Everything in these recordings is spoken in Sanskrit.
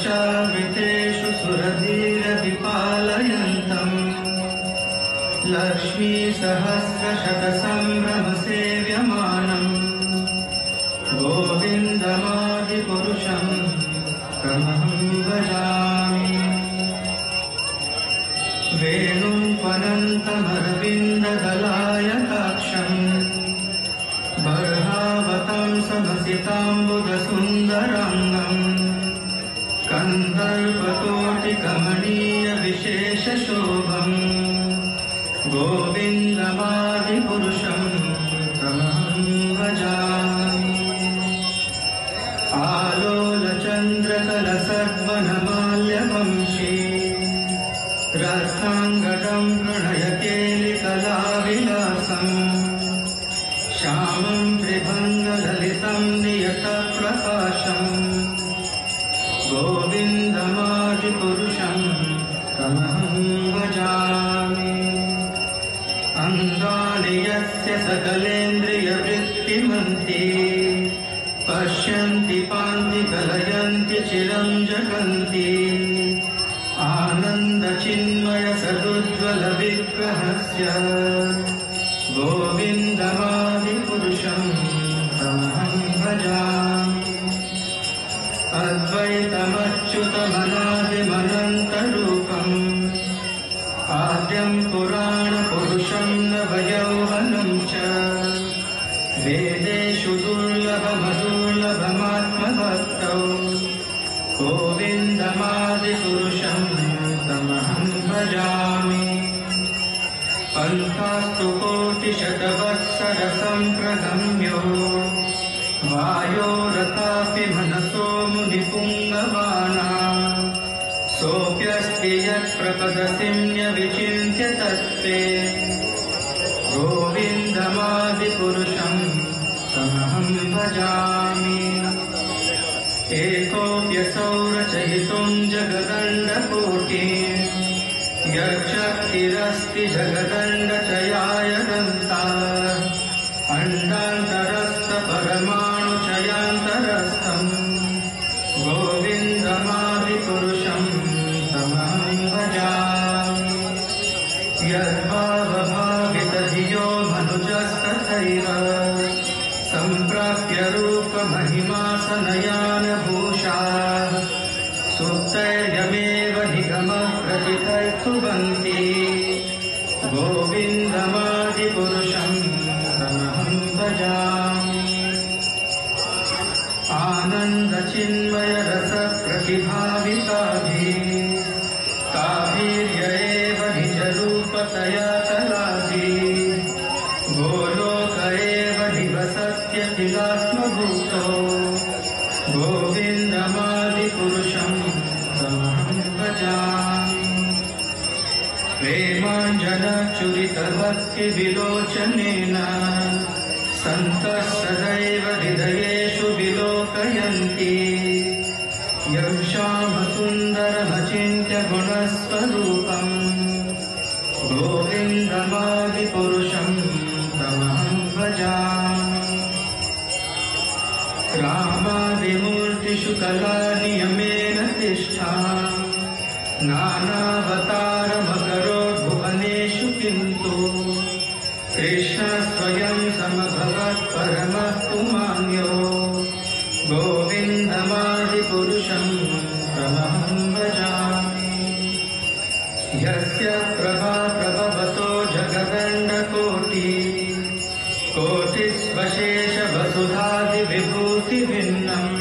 वर्षावृतेषु सुरधीरविपालयन्तम् लक्ष्मीसहस्रशतसम्भ्रमसेव्यमानम् गोविन्दमादिपुरुषं तमहं भजामि। वेणुं त्वनन्तमरविन्ददलायताक्षम् बर्हावतं समसिताम्बुदसुन्दराङ्गम् कन्दर्पकोटिकमनीयविशेषशोभम् गोविन्दमादिपुरुषं तमहं भजामि। आलोलचन्द्रकलसद्वनमाल्यवंशी रथाङ्गदं प्रणयकेलिकलाविलासम् श्यामं त्रिभङ्गललितं नियतप्रकाशम् गोविन्दमादिपुरुषं तमहं भजामि। अङ्गानि यस्य सकलेन्द्रियवृत्तिमन्ति पश्यन्ति पान्ति कलयन्ति चिरं जगन्ति आनन्दचिन्मयसदुज्ज्वलविग्रहस्य गोविन्दमादिपुरुषं तमहं भजामि। अद्वैतमच्युतमनादिमनन्तरूपम् आद्यं पुराणपुरुषं नवयौवनं च वेदेषु दुर्लभमदुर्लभमात्मभक्तौ गोविन्दमादिपुरुषं तमहं भजामि। पन्थास्तु कोटिशतवत्सरसम्प्रगम्यो वायोरथापि मनसो मुनिपुङ्गवाना सोऽप्यस्ति यत्प्रपदसिम्न्यविचिन्त्य तत्त्वे गोविन्दमादिपुरुषं तमहं भजामि। एकोऽप्यसौ रचयितुं जगदण्डकोटिं यच्छक्तिरस्ति जगदण्डचयायदन्ता अण्डान्तरस्थपरमाणुचयान्तरस्थं गोविन्दमादिपुरुषं तमहं भजामि। यद्भावभावितधियो मनुजस्तथैव सम्प्राप्य रूपमहिमासनयानभूषा सुप्तैर्यमेव निगमप्रतिफलन्ति गोविन्दमादिपुरुषं तमहं भजामि। आनन्दचिन्मयरसप्रतिभाविताभिः ताभिर्य एव निजरूपतया तलाभिः गोलोक एव निवसत्यखिलात्मभूतो गोविन्दमादिपुरुषं तमहं भजामि। प्रेमाञ्जनचुरितभक्तिविलोचनेन सन्तः सदैव हृदयेषु विलोकयन्ति यं श्यामसुन्दरमचिन्त्य गुणस्वरूपं गोविन्दमादिपुरुषं तमहं भजामि। रामादिमूर्तिषु कलानियमेन तिष्ठा नानावतारमकरोत् भुवनेषु किन्तु कृष्णस्वयं समभवत् परमः पुमान्यो गोविन्दमादिपुरुषं तमहं भजामि। यस्य प्रभा प्रभवतो जगदण्डकोटि कोटिस्वशेषवसुधादिविभूतिभिन्नम्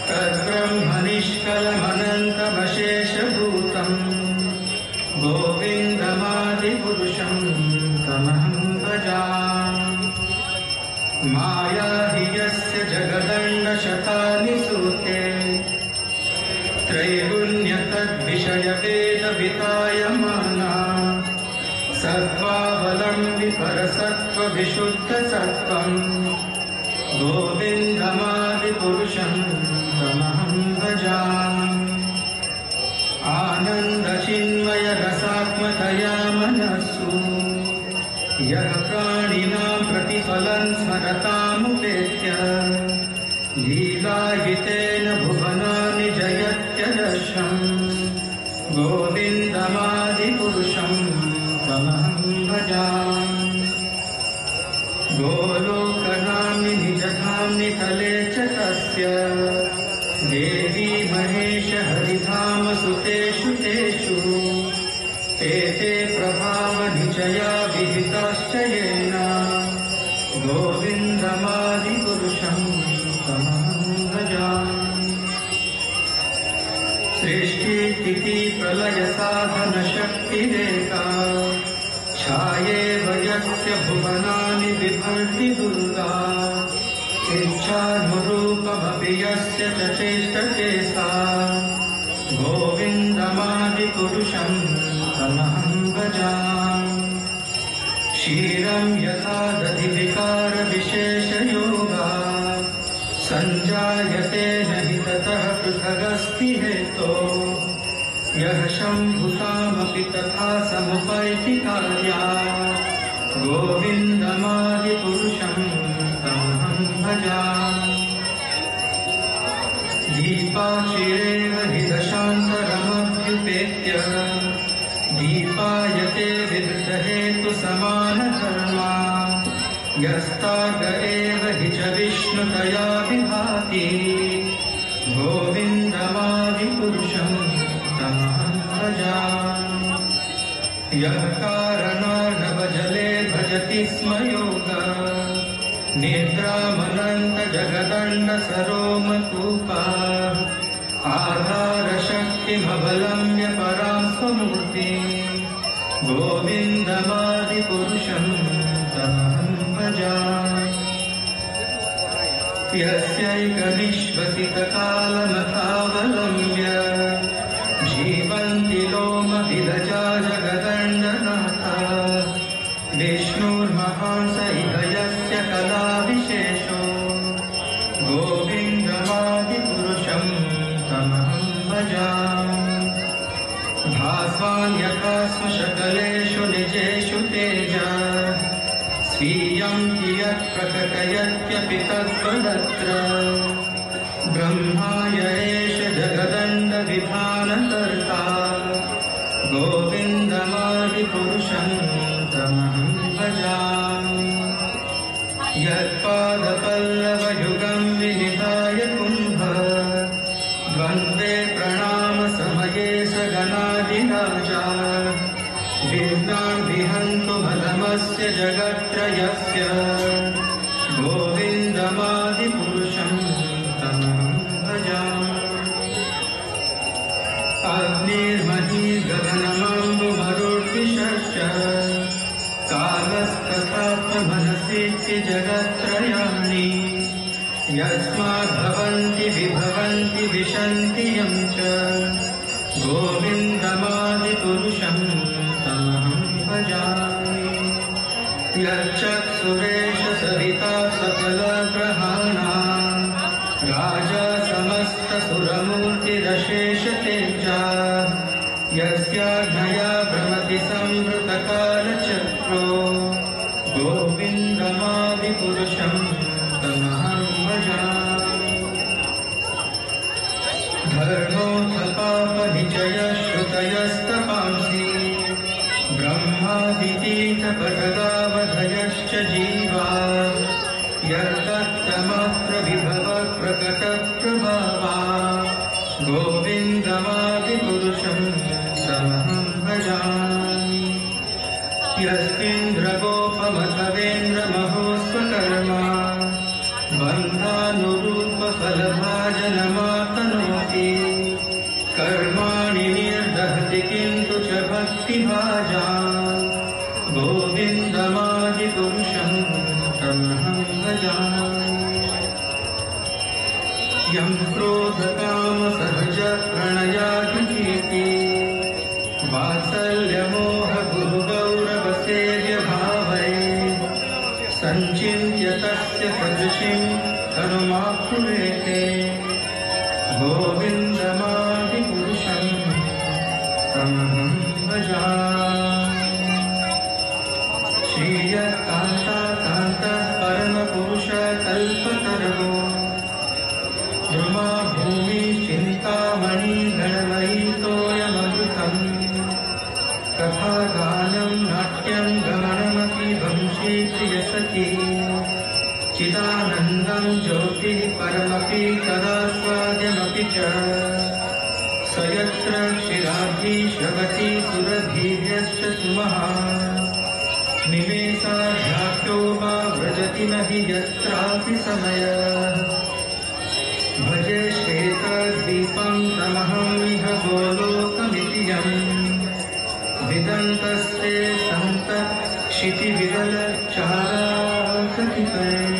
तद्ब्रह्मनिष्कलमनन्तमशेषभूतं गोविन्दमादिपुरुषं तमहं भजामि। माया हि यस्य जगदण्डशतानि सूते त्रैगुण्यतद्विषयवेदवितायमाना सत्त्वावलम्बि परसत्त्वविशुद्धसत्त्वं गोविन्दमादिपुरुषं तमहं भजामि। आनन्दचिन्मयरसात्मकया मनस्सु यः प्राणिनां प्रतिफलं स्मरतामुपेत्य लीलायितेन भुवनानि जयत् जगत्यजस्रं गोविन्दमादिपुरुषं तमहं भजामि। गोलोकनाम्नि निजधाम्नि तले च तस्य देवी महेश हरिधाम सुतेषु तेषु ते प्रभावनिचया विहिताश्च येन गोविन्दमादिपुरुषं तमहं भजामि। सृष्टिस्थिति प्रलय साधन शक्तिरेका छायेव यस्य भुवनानि बिभर्ति दुर्गा इच्छानुरूपमपि यस्य च चेष्टते सा गोविन्दमादिपुरुषं तमहं भजामि। क्षीरं यथा दधिविकारविशेषयोगा सञ्जायते न हि ततः पृथगस्ति हेतोः यः शम्भुतामपि तथा समुपैति कार्या गोविन्दमादिपुरुषं तमहं भजामि। दीपाचिरेव हि दशान्तरमभ्युपेत्य दीपायते विवृतहेतुसमानधर्मा यस्ताग एव हि च विष्णुतया विभाति गोविन्दमादिपुरुषं तमहं भजामि। यः कारणार्णवजले भजति स्म योगा निद्रामनन्तजगदण्डसरोमकूपा आधारशक्तिमवलम्ब्य परां स्वमूर्तिं गोविन्दमादिपुरुषं तमहं भजामि। यस्यैकनिश्वसितकालमथावलम्ब्य जीवन्ति लोमविलजा जगदण्डनाथा विष्णुर्महांस इह यस्य कलाविशेषो गोविन्दमादिपुरुषं तमहं भजामि। भास्वान् यथा स्वशकलेषु निजेषु तेजा स्वीयं कियत् प्रकटयत्यपि तत्त्वदत्र ब्रह्माय एष जगदण्डविधानकर्ता गोविन्दमादिपुरुषं तमहं भजामि। यत्पादपल्लवयुगं विनिधाय कुम्भ द्वन्द्वे प्रणामसमये स गणाधिराजा विघ्नान् विहन्तु मलमस्य जगत्त्रयस्य गोविन्दमादिपुरुषं तमहं भजामि। अग्निर्महीगगनमम्बुमरुद्विषश्च कालस्तथात्मनसीत्य जगत्त्रयाणि यस्माद्भवन्ति विभवन्ति विशन्ति यं च गोविन्दमादिपुरुषं तमहं भजामि। यच्चक्षुरेश सविता सकलग्रहाणां राजा समस्तसुरमूर्तिरशेषतेजा यस्याज्ञया भ्रमति संवृतकालचक्रो गोविन्दमादिपुरुषं तमहं भजामि। धर्मोऽथपापनिचयश्रुतयस्तपांसि ब्रह्मादितीतपटगावधयश्च जीवा यत्तत्तमप्रविभवप्रकटप्रभावा गोविन्दमादिपुरुषं तमहं भजामि। यस्मिन्द्रगोपमथवेन्द्रमहोस्वकर्मा बन्धानुरूपफलभाजनमातनोति कर्माणि निर्दहति किन्तु च भक्तिभाजान् गोविन्दमादिपुरुषं तमहं भजामि। यं क्रोधकामसहजप्रणयादिकीर्ति वात्सल्यमोहगुरुगौरवसेव्यभावै सञ्चिन्त्य तस्य सदृशीं तनुमाकुरेते गोविन्दमादिपुरुषं तमहं भजामि। श्रीयकान्ताकान्तः परमपुरुषः कल्पतरुः द्रुमा भूमि चिन्तामणि गणमयी तोयममृतम् कथागानं नाट्यं गमनमपि वंशी प्रियसखी चिदानन्दं ज्योतिः परमपि तदास्वाद्यमपि च स यत्र क्षीराब्धिश्रवति सुरभिर्यश्च सुमहा निमेषाढ्याख्यो वा व्रजति न हि यत्रापि समयः भजे श्वेतद्वीपं तमहमिह गोलोकमिति यम् विदन्तस्ते सन्तः क्षितिविरलचाराकटिपे